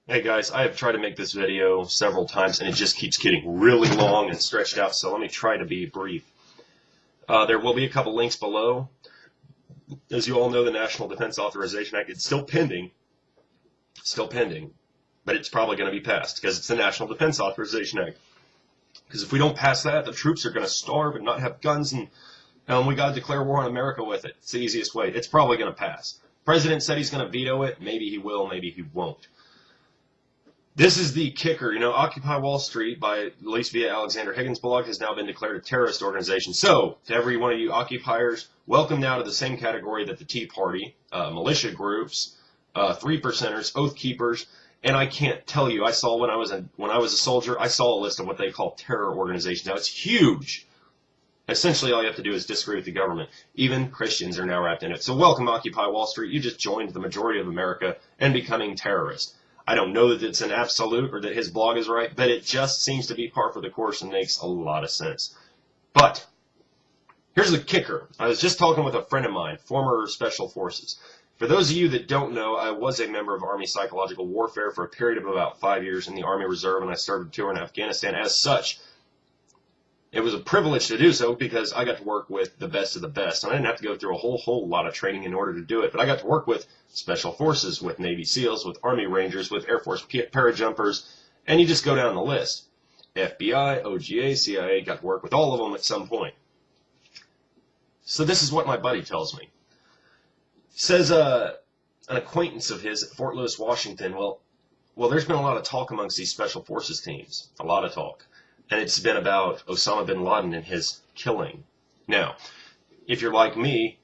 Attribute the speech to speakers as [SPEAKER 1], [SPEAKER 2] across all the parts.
[SPEAKER 1] Hey guys, I have tried to make this video several times and it just keeps getting really long and stretched out, so let me try to be brief. There will be a couple links below. As you all know, the National Defense Authorization Act, it's still pending, but it's probably going to be passed because it's the National Defense Authorization Act. Because if we don't pass that, the troops are going to starve and not have guns, and we got to declare war on America with it. It's the easiest way. It's probably going to pass. The president said he's going to veto it. Maybe he will, maybe he won't. This is the kicker. Occupy Wall Street, at least via Alexander Higgins' blog, has now been declared a terrorist organization. So, to every one of you occupiers, welcome now to the same category that the Tea Party, militia groups, three percenters, oath keepers, and I can't tell you. I saw when I was a soldier, I saw a list of what they call terror organizations. Now it's huge. Essentially, all you have to do is disagree with the government. Even Christians are now wrapped in it. So, welcome Occupy Wall Street. You just joined the majority of America and becoming terrorists. I don't know that it's an absolute or that his blog is right, but it just seems to be par for the course and makes a lot of sense. But here's the kicker. I was just talking with a friend of mine, former Special Forces. For those of you that don't know, I was a member of Army Psychological Warfare for a period of about 5 years in the Army Reserve, and I served a tour in Afghanistan. As such, it was a privilege to do so because I got to work with the best of the best. And I didn't have to go through a whole lot of training in order to do it. But I got to work with Special Forces, with Navy SEALs, with Army Rangers, with Air Force parajumpers, and you just go down the list. FBI, OGA, CIA, got to work with all of them at some point. So this is what my buddy tells me. He says an acquaintance of his at Fort Lewis, Washington, well, there's been a lot of talk amongst these Special Forces teams, a lot of talk. And it's been about Osama bin Laden and his killing. Now, if you're like me,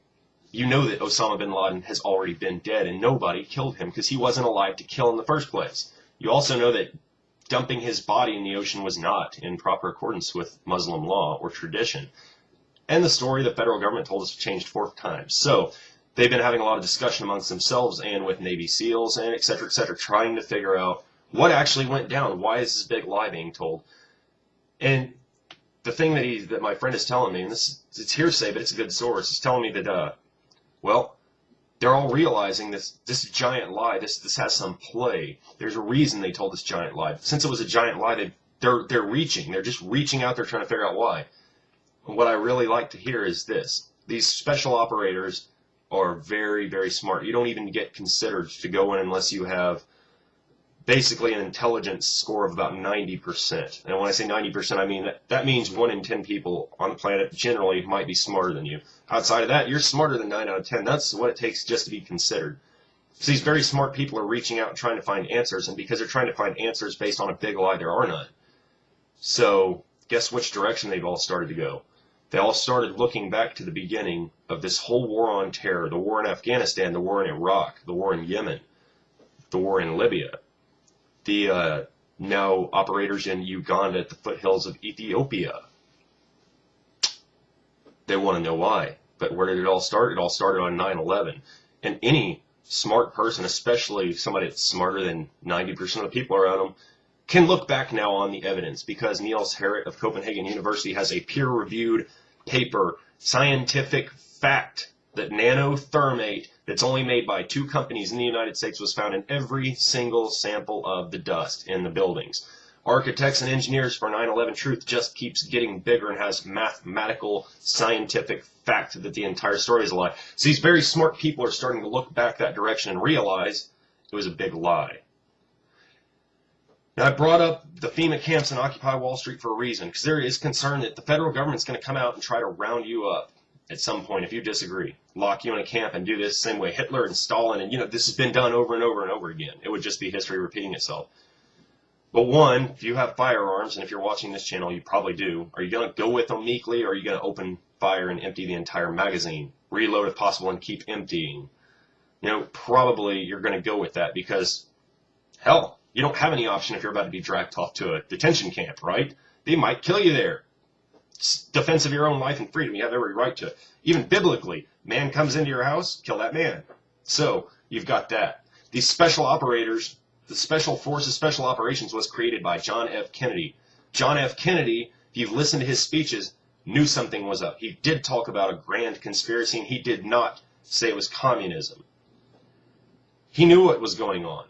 [SPEAKER 1] you know that Osama bin Laden has already been dead and nobody killed him because he wasn't alive to kill in the first place. You also know that dumping his body in the ocean was not in proper accordance with Muslim law or tradition. And the story the federal government told us changed 4 times. So they've been having a lot of discussion amongst themselves and with Navy SEALs and et cetera, trying to figure out what actually went down. Why is this big lie being told? And the thing that my friend is telling me, and it's hearsay, but it's a good source, he's telling me that, they're all realizing this giant lie, this has some play. There's a reason they told this giant lie. Since it was a giant lie, they're just reaching out there trying to figure out why. And what I really like to hear is this. These special operators are very, very smart. You don't even get considered to go in unless you have basically an intelligence score of about 90%. And when I say 90%, I mean that means 1 in 10 people on the planet generally might be smarter than you. Outside of that, you're smarter than 9 out of 10. That's what it takes just to be considered. So these very smart people are reaching out and trying to find answers, and because they're trying to find answers based on a big lie, there are none. So guess which direction they've all started to go? They all started looking back to the beginning of this whole war on terror, the war in Afghanistan, the war in Iraq, the war in Yemen, the war in Libya. The now operators in Uganda at the foothills of Ethiopia. They want to know why. But where did it all start? It all started on 9/11. And any smart person, especially somebody that's smarter than 90% of the people around them, can look back now on the evidence because Niels Harrit of Copenhagen University has a peer-reviewed paper, scientific fact, that nanothermate that's only made by 2 companies in the United States was found in every single sample of the dust in the buildings. Architects and engineers for 9/11 truth just keeps getting bigger and has mathematical, scientific fact that the entire story is a lie. So these very smart people are starting to look back that direction and realize it was a big lie. Now, I brought up the FEMA camps and Occupy Wall Street for a reason, because there is concern that the federal government's going to come out and try to round you up at some point if you disagree. Lock you in a camp and do this the same way Hitler and Stalin, and this has been done over and over and over again. It would just be history repeating itself. But one, if you have firearms, and if you're watching this channel, you probably do, are you going to go with them meekly, or are you going to open fire and empty the entire magazine? Reload if possible and keep emptying. Probably you're going to go with that because, hell, you don't have any option if you're about to be dragged off to a detention camp, right? They might kill you there. It's defense of your own life and freedom. You have every right to it. Even biblically, man comes into your house, kill that man. So you've got that. These special operators, the Special Forces, Special Operations was created by John F. Kennedy. John F. Kennedy, if you've listened to his speeches, knew something was up. He did talk about a grand conspiracy, and he did not say it was communism. He knew what was going on.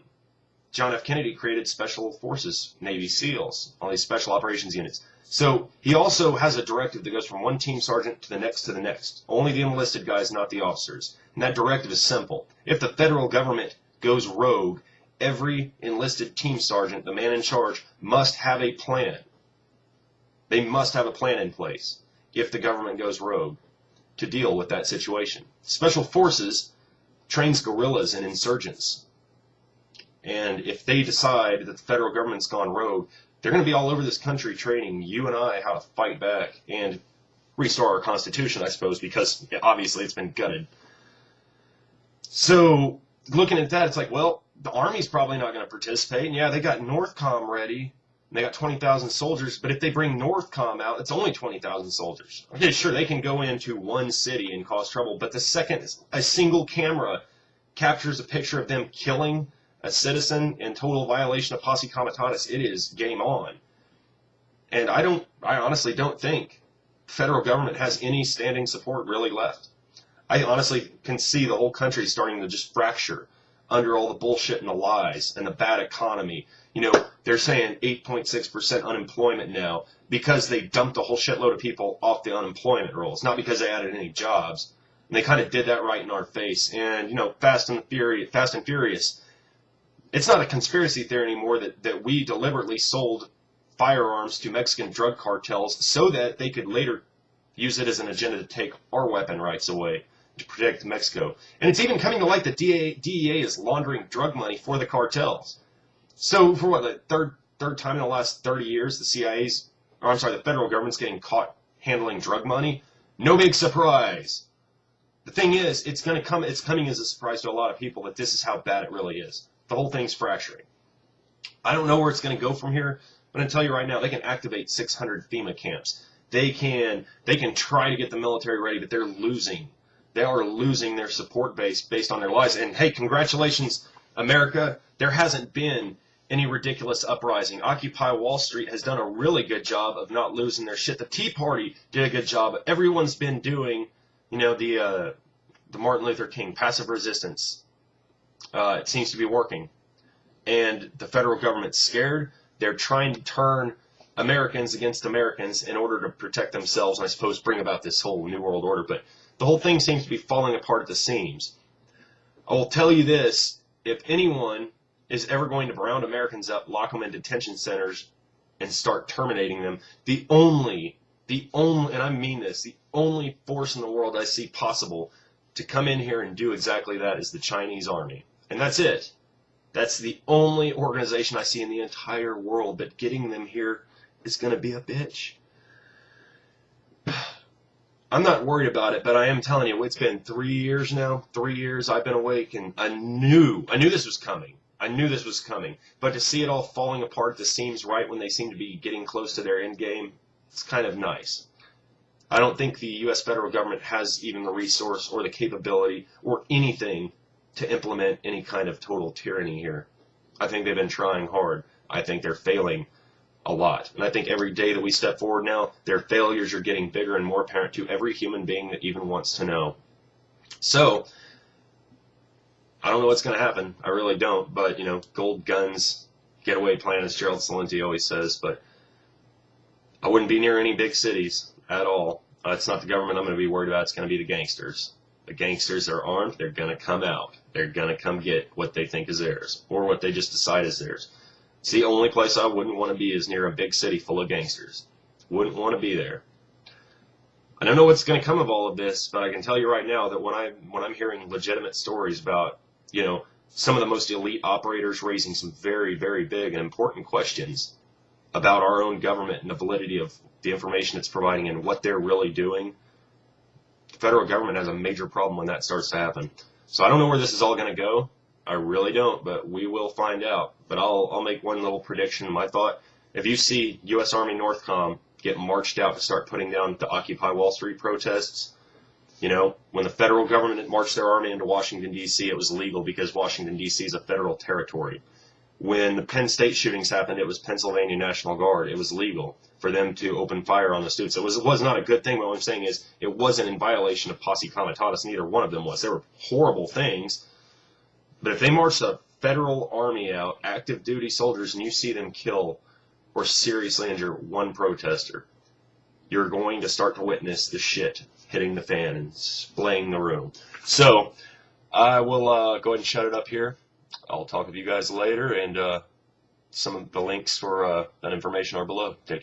[SPEAKER 1] John F. Kennedy created Special Forces, Navy SEALs, all these special operations units. So he also has a directive that goes from one team sergeant to the next to the next. Only the enlisted guys, not the officers. And that directive is simple. If the federal government goes rogue, every enlisted team sergeant, the man in charge, must have a plan. They must have a plan in place if the government goes rogue to deal with that situation. Special Forces trains guerrillas and insurgents. And if they decide that the federal government's gone rogue, they're going to be all over this country training you and I how to fight back and restore our Constitution, I suppose, because obviously it's been gutted. So looking at that, it's like, well, the Army's probably not going to participate. And yeah, they got NORTHCOM ready. And they got 20,000 soldiers. But if they bring NORTHCOM out, it's only 20,000 soldiers. Okay, sure, they can go into one city and cause trouble. But the second a single camera captures a picture of them killing a citizen in total violation of posse comitatus, it is game on. And I honestly don't think the federal government has any standing support really left. I honestly can see the whole country starting to just fracture under all the bullshit and the lies and the bad economy. You know, they're saying 8.6% unemployment now because they dumped a whole shitload of people off the unemployment rolls, not because they added any jobs. And they kind of did that right in our face. And, you know, Fast and Furious, it's not a conspiracy theory anymore that we deliberately sold firearms to Mexican drug cartels so that they could later use it as an agenda to take our weapon rights away to protect Mexico. And it's even coming to light that DEA is laundering drug money for the cartels. So for what, the third time in the last 30 years, the federal government's getting caught handling drug money? No big surprise. The thing is, it's coming as a surprise to a lot of people that this is how bad it really is. The whole thing's fracturing. I don't know where it's going to go from here, but I can tell you right now, they can activate 600 FEMA camps. They can try to get the military ready, but they're losing. They are losing their support base based on their lies. And hey, congratulations, America. There hasn't been any ridiculous uprising. Occupy Wall Street has done a really good job of not losing their shit. The Tea Party did a good job. Everyone's been doing, you know, the Martin Luther King passive resistance. It seems to be working. And the federal government's scared. They're trying to turn Americans against Americans in order to protect themselves and I suppose bring about this whole New World Order. But the whole thing seems to be falling apart at the seams. I will tell you this, if anyone is ever going to round Americans up, lock them in detention centers, and start terminating them, the only, and I mean this, the only force in the world I see possible to come in here and do exactly that is the Chinese army. And that's it. That's the only organization I see in the entire world, but getting them here is going to be a bitch. I'm not worried about it, but I am telling you, it's been 3 years now. 3 years I've been awake, and I knew this was coming. I knew this was coming. But to see it all falling apart at the seams right when they seem to be getting close to their end game, it's kind of nice. I don't think the U.S. federal government has even the resource or the capability or anything to implement any kind of total tyranny here. I think they've been trying hard. I think they're failing a lot. And I think every day that we step forward now, their failures are getting bigger and more apparent to every human being that even wants to know. So, I don't know what's going to happen. I really don't. But, you know, gold guns, getaway plan, as Gerald Celente always says. But I wouldn't be near any big cities at all. It's not the government I'm going to be worried about. It's going to be the gangsters. The gangsters are armed. They're going to come out. They're going to come get what they think is theirs or what they just decide is theirs. It's the only place I wouldn't want to be is near a big city full of gangsters. Wouldn't want to be there. I don't know what's going to come of all of this, but I can tell you right now that when I'm hearing legitimate stories about, you know, some of the most elite operators raising some very, very big and important questions about our own government and the validity of the information it's providing and what they're really doing, the federal government has a major problem when that starts to happen. So I don't know where this is all going to go. I really don't, but we will find out. But I'll make one little prediction. My thought, if you see U.S. Army NORTHCOM get marched out to start putting down the Occupy Wall Street protests, you know, when the federal government marched their army into Washington, D.C., it was legal because Washington, D.C. is a federal territory. When the Penn State shootings happened, it was Pennsylvania National Guard. It was legal for them to open fire on the students. It was not a good thing, but what I'm saying is it wasn't in violation of posse comitatus. Neither one of them was. They were horrible things. But if they marched a federal army out, active duty soldiers, and you see them kill or seriously injure one protester, you're going to start to witness the shit hitting the fan and splaying the room. So I will go ahead and shut it up here. I'll talk with you guys later, and some of the links for that information are below. Take care.